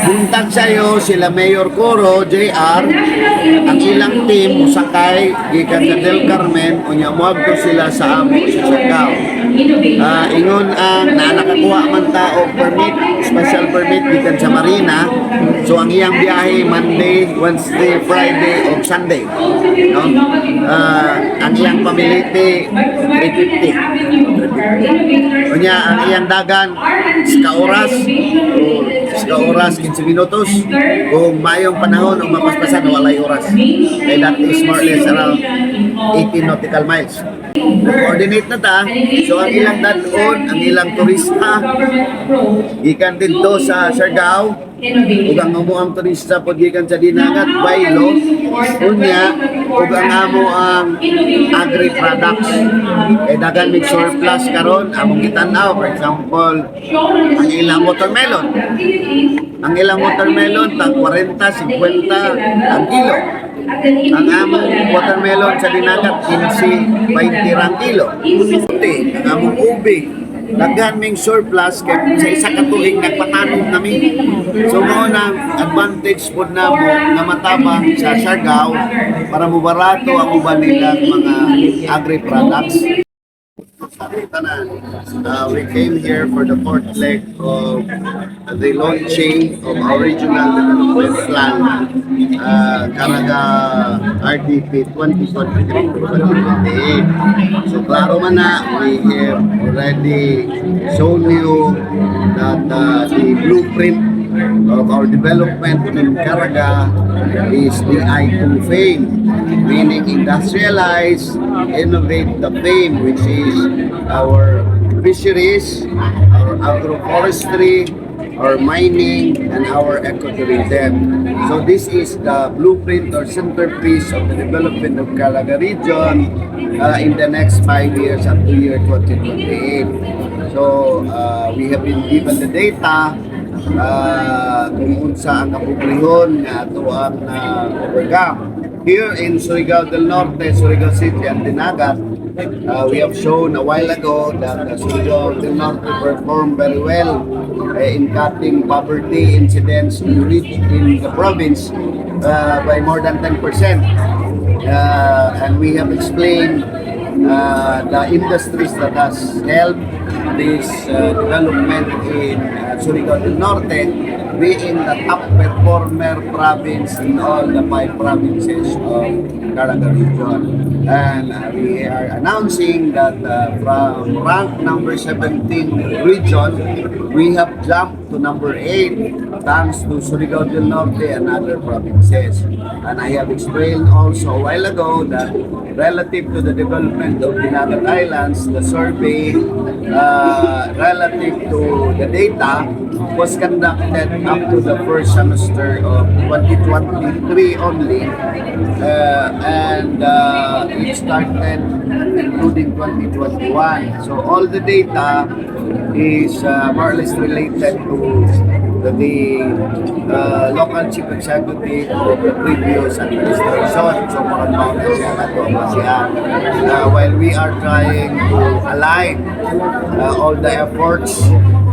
Buntag sa'yo sila Mayor Coro, JR, ang ilang team musakay gikan sa Del Carmen unya moadto sila sa amo sa Siargao. Ingon ang nakakuha man ta og permit, special permit gikan sa Marina. So ang iyang biyahe Monday, Wednesday, Friday ug Sunday. No? Ang iyang pamiliti 350. Unya ang iyang dagan sa oras o oras 15 minutos kung mayong panahon o mapaspasan walay oras. Kaya that is more or less around 18 nautical miles. Coordinate na ta. So ang ilang dadon, ang ilang turista gikan dito sa Siargao ug ang umuang turista pod gikan sa Dinagat, Baylo, unya ug ang amo ang agri products kay dagan mig surplus karon among gitan-aw. For example, ang ilang watermelon tag 40, 50 ang kilo. Ang among watermelon sa Dinagat 15, 20 rang kilo. Ang among ube daghan ming surplus kay sa isa ka tuig nagpatanom nami. So mao nang advantage pod namo nga matabang sa Siargao para mubarato ang uban nilang mga agri products. We came here for the fourth leg of the launching of our regional development plan, Caraga RDP 2023-2028. So klaro man na, we have already shown you that the blueprint of our development in Caraga is the I2 FAME, meaning industrialize, innovate the FAME, which is our fisheries, our agroforestry, our mining, and our ecotourism. So this is the blueprint or centerpiece of the development of Caraga region in the next 5 years up to year 2028. So we have been given the data kung unsa ang kapublihon nga ato ang overcome. Here in Surigao del Norte, Surigao City and Dinagat, we have shown a while ago that Surigao del Norte performed very well in cutting poverty incidence in the province by more than 10%. And we have explained the industries that has helped this development in Surigao del Norte, being the top performer province in all the 5 provinces of Caraga region. And we are announcing that from rank number 17 region, we have jumped to number 8 thanks to Surigao del Norte and other provinces. And I have explained also a while ago that relative to the development of Dinagat Islands, the survey relative to the data was conducted up to the first semester of 2023 only, and it started including 2021. So all the data is more or less related to the local chief executive of the previous administration. So maraming siya while we are trying to align all the efforts.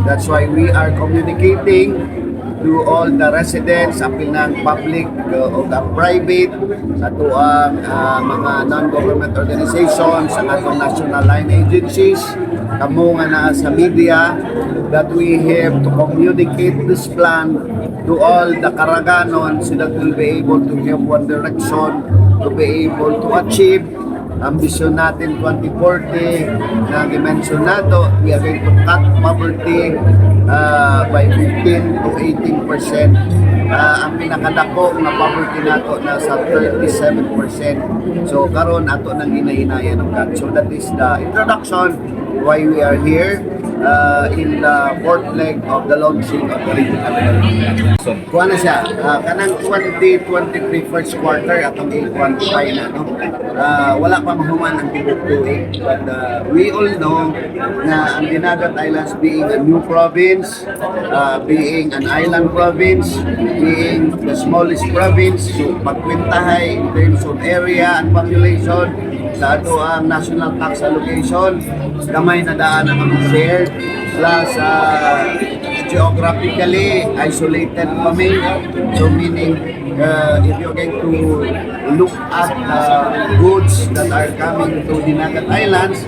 That's why we are communicating to all the residents, apil ng public o private, ato ang mga non-government organizations, ang atong national line agencies, kamo nga naa sa media, that we have to communicate this plan to all the Caraganon so that we'll be able to have one direction to be able to achieve ambisyon natin 2040 na i-mention nato. We are going to cut poverty by 15 to 18%. Ang pinakadako na poverty nato nasa 37%. So karon ato nang hinahinaya ng cut. So that is the introduction why we are here in the fourth leg of the launching of the regional development. So kuha na siya, kanang 2023 first quarter atong i-quantify na, no? Wala pa mahuman ang tibok tuig, but we all know na ang Dinagat Islands being a new province, being an island province, being the smallest province, so pagkwintahay in terms of area and population sa ato ang national tax allocation, gamay na daan ang share plus geographically isolated kami. So meaning, if you're going to look at goods that are coming to Dinagat Islands,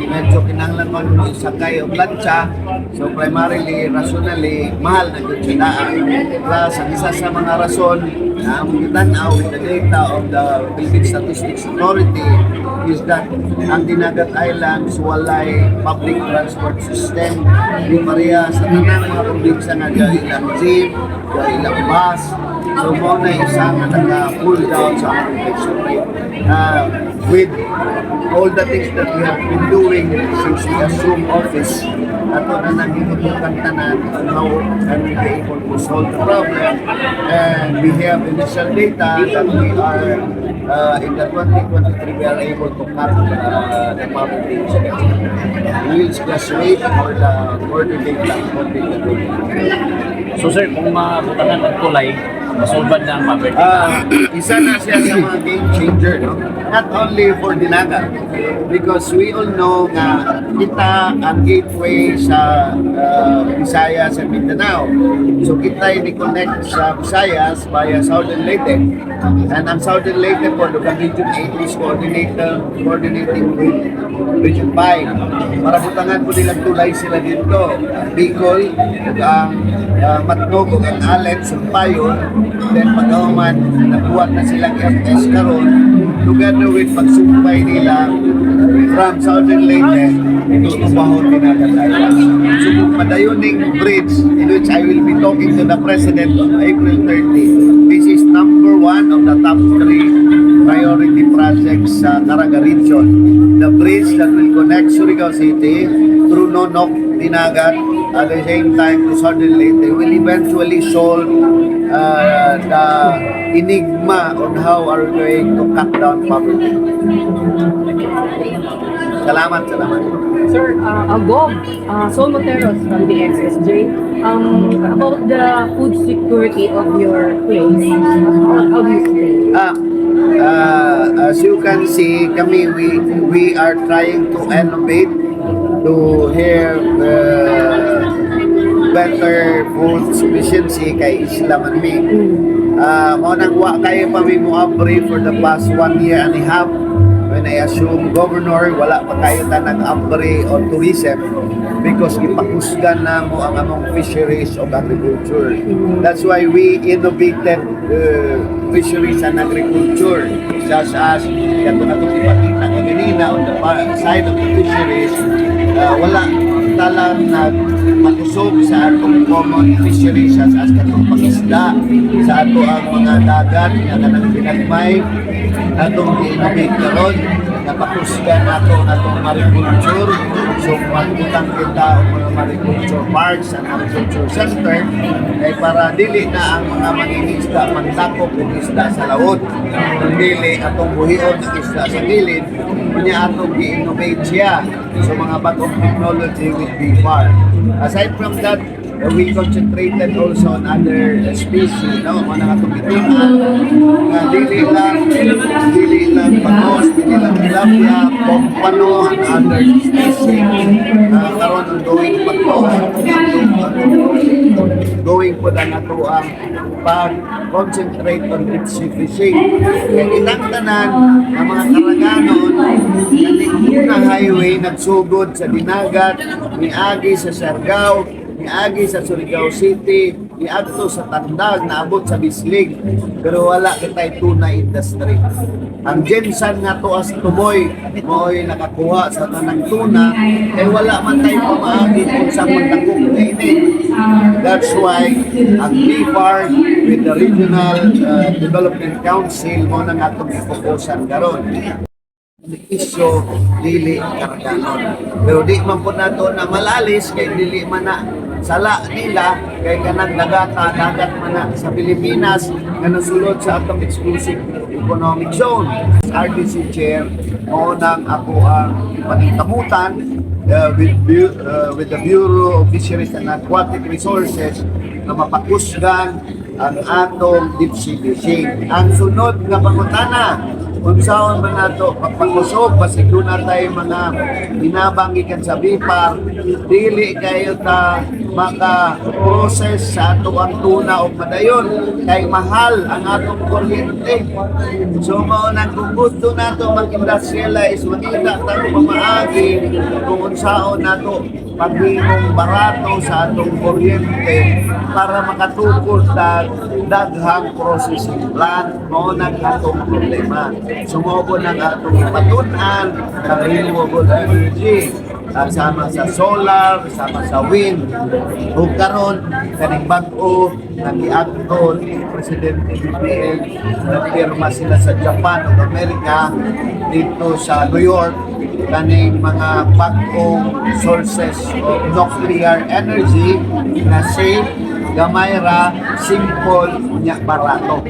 medyo kinahanglan mo isakay o plancha. So primarily, rationally, mahal na yun siya daan. Plus, ang isa sa mga rason na ang tanaw with the data of the Philippine Statistics Authority is that ang Dinagat Islands walay public transport system. Di pareha sa tanang mga probinsya nga dyan ilang jeep, dyan ilang bus. So mo na isa nga naka-pull down sa ating infection rate. With all the things that we have been doing since we assumed office, ato na naging tanan on how can we be able to solve the problem. And we have initial data that we are in the 2023 we are able to cut the public incidence. We will just wait for the data for the So sir, kung mabutangan ng tulay, masolban na ang poverty. Isa na siya sa mga game changer, no? Not only for Dinagat, because we all know na kita ang gateway sa Visayas and Mindanao. So kita ni-connect sa Visayas via Southern Leyte. And ang Southern Leyte for the Region 8 is coordinating with Region 5. Para butangan po nilang tulay sila dito. Bicol, ang Matnog, ang Allen, Sampayon, then pag-awaman, nabuhat na silang FS karon together with pagsumpay nila from Southern Leyte to Tubahon, Dinagat Islands. So madayoning bridge in which I will be talking to the President on April 30. This is number 1 of the top 3 priority projects sa Caraga region. The bridge that will connect Surigao City through Nonok, Dinagat, at the same time to Southern Leyte will eventually solve the enigma on how are we going to cut down poverty. Salamat. Sir, Bob, Sol Monteros from the XSJ. About the food security of your place, how do you see it? As you can see, we are trying to innovate to have better food sufficiency kay Isla Manming. Mo nang wa kayo pa mi mo abri for the past 1 year and a half. When I assume governor, wala pa kayo ta nag-abri on tourism because ipakusgan na mo ang among fisheries of agriculture. That's why we innovated fisheries and agriculture, such as kato na itong ipakita ka ganina on the side of the fisheries, wala talang nagmakusog sa atong common fisheries as katong pangisda sa ato ang mga dagat nga kanang pinagmay atong i-innovate karon napakusgan nato atong mariculture. So magutang kita ang mga mariculture parks and agriculture center ay para dili na ang mga mangingisda magtakop ng isda sa laod, dili atong buhion ng isda sa gilid, kunya atong i-innovate siya so mga bagong technology with BFAR. Aside from that, we concentrated also on other species, no? Mga atong itingan na dili lang pagos, dili lang tilapia, pompano, and other species. Karon going po na nato ang pag-concentrate on deep sea fishing. Kaya ilang tanan ang mga Karaganon kaning na highway nagsugod sa Dinagat, niagi sa Siargao, niagi sa Surigao City, niadto sa Tandag, naabot sa Bislig, pero wala kitay tuna industry. Ang Jensan nga to as tuboy, mo'y nakakuha sa tanang tuna, eh wala man tayo pamaagi kung sa mandakong kainin. That's why ang BFAR with the Regional Development Council mo nang atong ipoposan karon. Isyo dili Karaganon. Pero di man po nato na malalis kay dili man na sala nila kay kanang dagat man na sa Pilipinas nga nasulod sa atong exclusive economic zone. RDC Chair mo nang ako ang paningkamutan with the Bureau of Fisheries and Aquatic Resources na mapakusgan ang atong deep sea fishing. Ang sunod nga pangutana unsaon man nato pagpagusog basig doon na tayo mga binabangikan sa BFAR dili kayo ta maka-process sa ato ang tuna o padayon kay mahal ang atong kuryente. So mao nang kung gusto nato mag-industrialize, makita tayo pamaagi kung unsaon nato paghimong barato sa atong kuryente para makatukos sa daghang processing plant. Mao nang atong problema. Sumubo ng atong patunan ng renewable energy. Sama sa solar, sama sa wind. O karon kaning bag-o nag-iakto ni Presidente BBM, nagpirma sila sa Japan o Amerika dito sa New York kaning mga bag-ong sources of nuclear energy na safe, gamay ra, simple, nya barato.